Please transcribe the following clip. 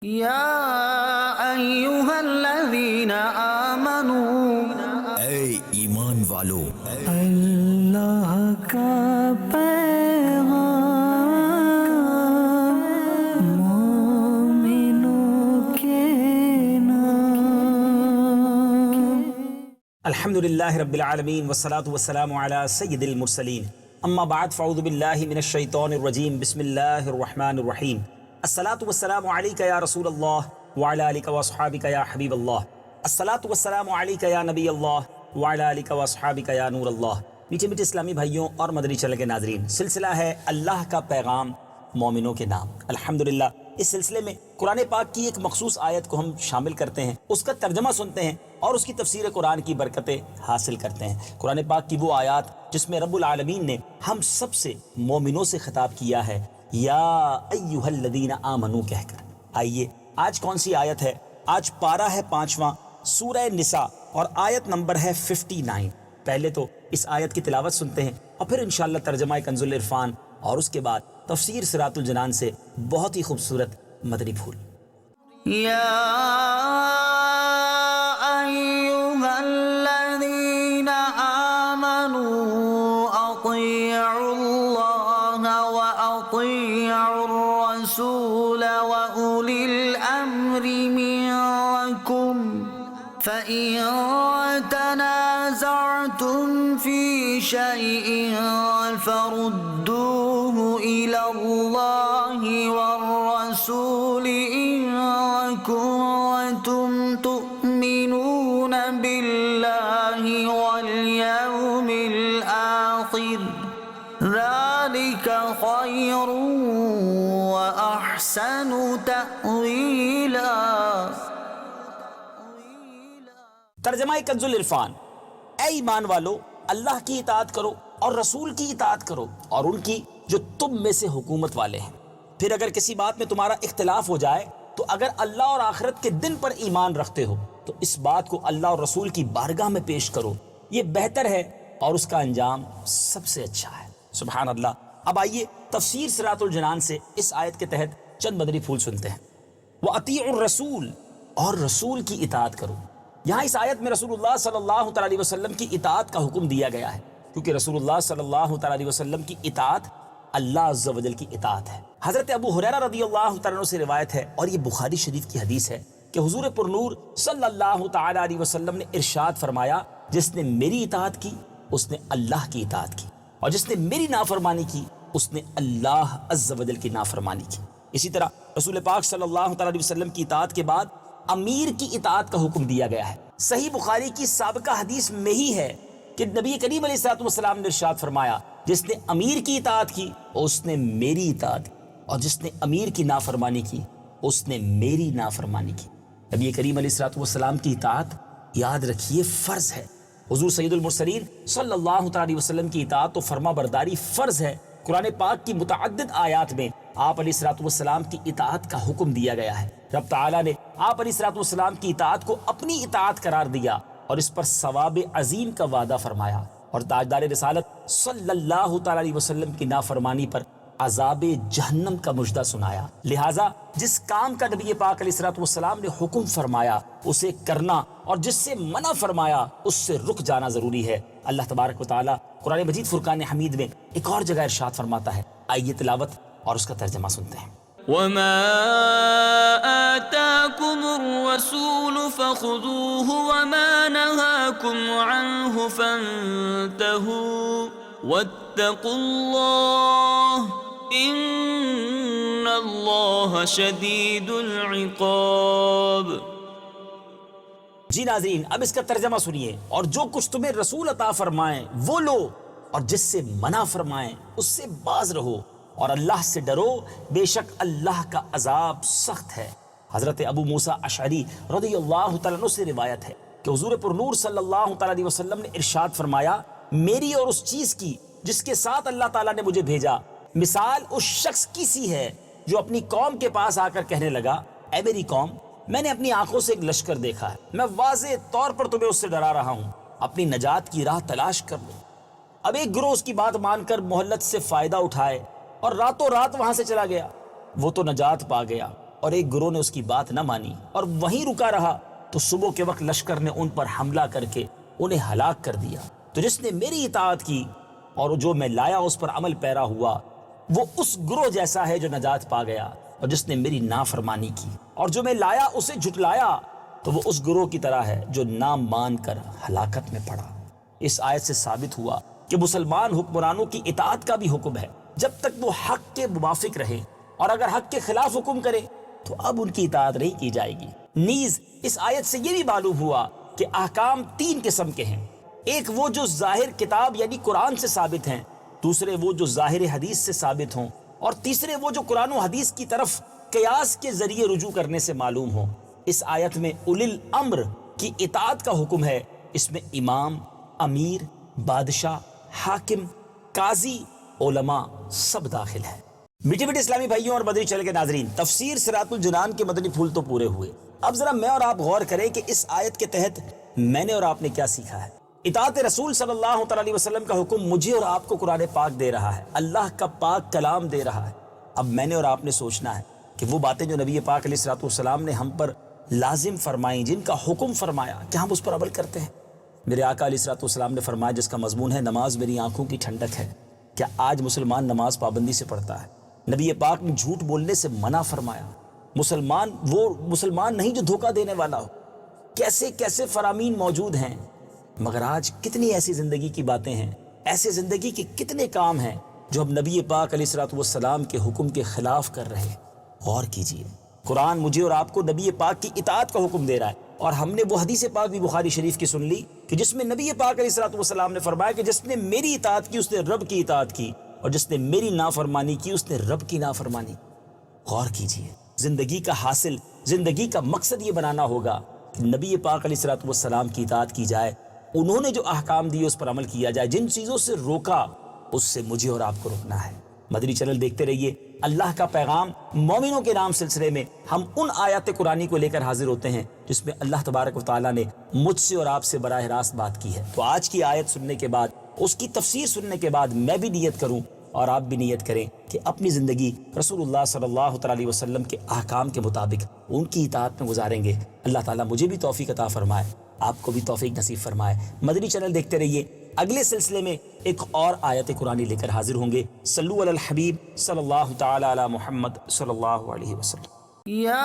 یا ایہا الذین آمنوا، اے ایمان والو، اللہ کا پیغام مومنوں کے نام۔ الحمدللہ رب العالمین والصلاة والسلام علی سید المرسلین، اما بعد فاعوذ باللہ من الشیطان الرجیم، بسم اللہ الرحمن الرحیم۔ الصلاة والسلام علیکہ یا رسول اللہ وعلی آلکہ واصحابکہ یا حبیب اللہ، الصلاة والسلام علیکہ یا نبی اللہ وعلی آلکہ واصحابکہ یا نور اللہ۔ میٹھے میٹھے اسلامی بھائیوں اور مدنی چینل کے ناظرین، سلسلہ ہے اللہ کا پیغام مومنوں کے نام۔ الحمدللہ اس سلسلے میں قرآن پاک کی ایک مخصوص آیت کو ہم شامل کرتے ہیں، اس کا ترجمہ سنتے ہیں اور اس کی تفسیر قرآن کی برکتیں حاصل کرتے ہیں۔ قرآن پاک کی وہ آیات جس میں رب العالمین نے ہم سب سے مومنوں سے خطاب کیا ہے، یا ایہا الذین آمنوا کہہ کر۔ آئیے آج کون سی آیت ہے؟ آج پارہ ہے 5واں، سورہ نساء، اور آیت نمبر ہے 59۔ پہلے تو اس آیت کی تلاوت سنتے ہیں اور پھر انشاءاللہ ترجمہ کنز العرفان اور اس کے بعد تفسیر صراط الجنان سے بہت ہی خوبصورت مدنی پھول۔ یا ایہا الذین آمنوا اطیعوا اللہ واطیعوا الرسول واولی الامر منکم فَإِن تَنَازَعْتُمْ فِي شَيْءٍ فَرُدُّوهُ إِلَى اللَّهِ وَالرَّسُولِ إِن كُنتُمْ تُؤْمِنُونَ بِاللَّهِ وَالْيَوْمِ الْآخِرِ ذَلِكَ خَيْرٌ وَأَحْسَنُ تَأْوِيلًا۔ ترجمہ کنز العرفان۔ اے ایمان والو، اللہ کی اطاعت کرو اور رسول کی اطاعت کرو اور ان کی جو تم میں سے حکومت والے ہیں۔ پھر اگر کسی بات میں تمہارا اختلاف ہو جائے تو اگر اللہ اور آخرت کے دن پر ایمان رکھتے ہو تو اس بات کو اللہ اور رسول کی بارگاہ میں پیش کرو، یہ بہتر ہے اور اس کا انجام سب سے اچھا ہے۔ سبحان اللہ۔ اب آئیے تفسیر صراط الجنان سے اس آیت کے تحت چند مدنی پھول سنتے ہیں۔ وَأَطِیعُوا الرَّسُولَ، اور رسول کی اطاعت کرو۔ یہاں اس آیت میں رسول اللہ صلی اللہ تعالی علیہ وسلم کی اطاعت کا حکم دیا گیا ہے، کیونکہ رسول اللہ صلی اللہ تعالی علیہ وسلم کی اطاعت اللہ عز و جل کی اطاعت ہے۔ حضرت ابو ہریرہ رضی اللہ تعالیٰ عنہ سے روایت ہے اور یہ بخاری شریف کی حدیث ہے کہ حضور پرنور صلی اللہ تعالی علیہ وسلم نے ارشاد فرمایا، جس نے میری اطاعت کی اس نے اللہ کی اطاعت کی، اور جس نے میری نافرمانی کی اس نے اللہ عز و جل کی نافرمانی کی۔ اسی طرح رسول پاک صلی اللہ تعالی علیہ وسلم کی اطاعت کے بعد امیر کی اطاعت کا حکم دیا گیا ہے۔ صحیح بخاری کی سابقہ حدیث میں ہی ہے کہ نبی کریم علیہ الصلوۃ والسلام نے ارشاد فرمایا، جس نے امیر کی اطاعت کی اس نے میری اطاعت کی، اور جس نے امیر کی نافرمانی کی اس نے میری نافرمانی کی۔ نبی کریم علیہ الصلوۃ والسلام کی اطاعت یاد رکھیے فرض ہے۔ حضور سید المرسلین صلی اللہ تعالی وسلم کی اطاعت و فرما برداری فرض ہے۔ قرآن پاک کی متعدد آیات میں آپ علیہ الصلوۃ والسلام کی اطاعت کا حکم دیا گیا ہے۔ رب تعالیٰ نے آپ علیہ الصلوۃ والسلام کی اطاعت کو اپنی اطاعت قرار دیا اور اس پر ثواب عظیم کا وعدہ فرمایا، اور تاجدار رسالت صلی اللہ تعالی علیہ وسلم کی نافرمانی پر عذاب جہنم کا مژدہ سنایا۔ لہٰذا جس کام کا نبی پاک علیہ الصلوۃ والسلام نے حکم فرمایا اسے کرنا، اور جس سے منع فرمایا اس سے رک جانا ضروری ہے۔ اللہ تبارک و تعالیٰ قرآن مجید فرقان حمید میں ایک اور جگہ ارشاد فرماتا ہے، آئیے تلاوت اور اس کا ترجمہ سنتے ہیں۔ وما آتاكم الرسول فخذوه وما نهاكم عنه فانتهوا واتقوا الله إن الله شديد العقاب۔ جی ناظرین، اب اس کا ترجمہ سنیے۔ اور جو کچھ تمہیں رسول عطا فرمائیں وہ لو، اور جس سے منع فرمائیں اس سے باز رہو، اور اللہ سے ڈرو، بے شک اللہ کا عذاب سخت ہے۔ حضرت ابو موسیٰ اشعری رضی اللہ تعالیٰ عنہ سے روایت ہے کہ حضور پرنور صلی اللہ تعالیٰ علیہ وسلم نے ارشاد فرمایا، میری اور اس چیز کی جس کے ساتھ اللہ تعالیٰ نے مجھے بھیجا مثال اس شخص کی سی ہے جو اپنی قوم کے پاس آ کر کہنے لگا، اے میری قوم، میں نے اپنی آنکھوں سے ایک لشکر دیکھا ہے، میں واضح طور پر تمہیں اس سے ڈرا رہا ہوں، اپنی نجات کی راہ تلاش کر لو۔ اب ایک گروہ اس کی بات مان کر مہلت سے فائدہ اٹھائے اور راتوں رات وہاں سے چلا گیا۔ وہ تو نجات پا گیا اور ایک گروہ نے اس کی بات نہ مانی اور وہیں رکا رہا تو صبح کے وقت لشکر نے ان پر حملہ کر کے انہیں ہلاک کر دیا۔ تو جس نے میری اطاعت کی اور جو میں لایا اس پر عمل پیرا ہوا وہ اس گروہ جیسا ہے جو نجات پا گیا، اور جس نے میری نافرمانی کی اور جو میں لایا اسے جھٹلایا تو وہ اس گروہ کی طرح ہے جو نہ مان کر ہلاکت میں پڑا۔ اس آیت سے ثابت ہوا کہ مسلمان حکمرانوں کی اطاعت کا بھی حکم ہے جب تک وہ حق کے موافق رہے، اور اگر حق کے خلاف حکم کرے تو اب ان کی اطاعت نہیں کی جائے گی۔ نیز اس آیت سے یہ بھی معلوم ہوا کہ احکام تین قسم کے ہیں، ایک وہ جو ظاہر کتاب یعنی قرآن سے ثابت ہیں، دوسرے وہ جو ظاہر حدیث سے ثابت ہوں، اور تیسرے وہ جو قرآن و حدیث کی طرف قیاس کے ذریعے رجوع کرنے سے معلوم ہوں۔ اس آیت میں اولی الامر کی اطاعت کا حکم ہے، اس میں امام، امیر، بادشاہ، حاکم، قاضی، علماء سب داخل ہے۔ میٹھے میٹھے اسلامی بھائیوں اور مدنی چینل کے ناظرین، تفسیر صراط الجنان کے مدنی پھول تو پورے ہوئے، اب ذرا میں اور آپ غور کریں کہ اس آیت کے تحت میں نے اور آپ نے کیا سیکھا ہے۔ اطاعت رسول صلی اللہ تعالی علیہ وسلم کا حکم مجھے اور آپ کو قرآن پاک دے رہا ہے، اللہ کا پاک کلام دے رہا ہے۔ اب میں نے اور آپ نے سوچنا ہے کہ وہ باتیں جو نبی پاک علیہ الصلوۃ والسلام نے ہم پر لازم فرمائیں، جن کا حکم فرمایا، کیا ہم اس پر عمل کرتے ہیں؟ میرے آقا علیہ الصلوۃ والسلام نے فرمایا جس کا مضمون ہے نماز میری آنکھوں کی ٹھنڈک ہے، کیا آج مسلمان نماز پابندی سے پڑھتا ہے؟ نبی پاک نے جھوٹ بولنے سے منع فرمایا، مسلمان وہ مسلمان نہیں جو دھوکہ دینے والا ہو۔ کیسے کیسے فرامین موجود ہیں، مگر آج کتنی ایسی زندگی کی باتیں ہیں، ایسے زندگی کے کتنے کام ہیں جو ہم نبی پاک علیہ الصلوۃ والسلام کے حکم کے خلاف کر رہے ہیں۔ غور کیجئے، قرآن مجھے اور آپ کو نبی پاک کی اطاعت کا حکم دے رہا ہے، اور ہم نے وہ حدیث پاک بھی بخاری شریف کی سن لی کہ جس میں نبی پاک علیہ الصلوۃ والسلام نے فرمایا کہ جس نے میری اطاعت کی اس نے رب کی اطاعت کی، اور جس نے میری نافرمانی کی اس نے رب کی نافرمانی۔ غور کیجئے، زندگی کا حاصل، زندگی کا مقصد یہ بنانا ہوگا کہ نبی پاک علیہ الصلوۃ والسلام کی اطاعت کی جائے، انہوں نے جو احکام دیے اس پر عمل کیا جائے، جن چیزوں سے روکا اس سے مجھے اور آپ کو رکنا ہے۔ مدنی چینل دیکھتے رہیے، اللہ کا پیغام مومنوں کے نام سلسلے میں ہم ان آیات قرآنی کو لے کر حاضر ہوتے ہیں جس میں اللہ تبارک و تعالیٰ نے مجھ سے اور آپ سے براہ راست بات کی ہے۔ تو آج کی آیت سننے کے بعد، اس کی تفسیر سننے کے بعد میں بھی نیت کروں اور آپ بھی نیت کریں کہ اپنی زندگی رسول اللہ صلی اللہ تعالی علیہ وسلم کے احکام کے مطابق ان کی اطاعت میں گزاریں گے۔ اللہ تعالیٰ مجھے بھی توفیق عطا فرمائے، آپ کو بھی توفیق نصیب فرمائے۔ مدنی چینل دیکھتے رہیے، اگلے سلسلے میں ایک اور آیت قرآنی لے کر حاضر ہوں گے۔ صلو علی الحبیب صلی اللہ تعالی علی محمد صلی اللہ علیہ وسلم۔ یا